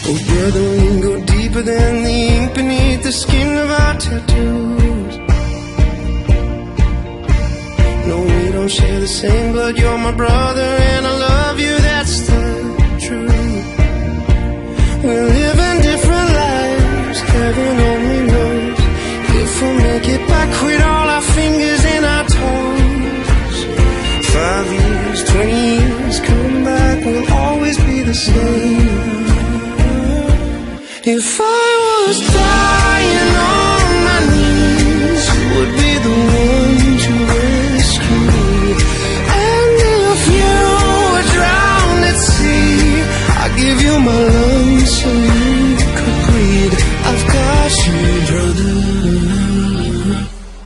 Oh brother, we can go deeper than the ink beneath the skin of our tattoos. No, we don't share the same blood, you're my brother and I love you, that's the truth. We're living different lives, heaven only knows if we'll make it back with all our fingers and our toes. 5 years, 20 years, come back, we'll always be the same. If I was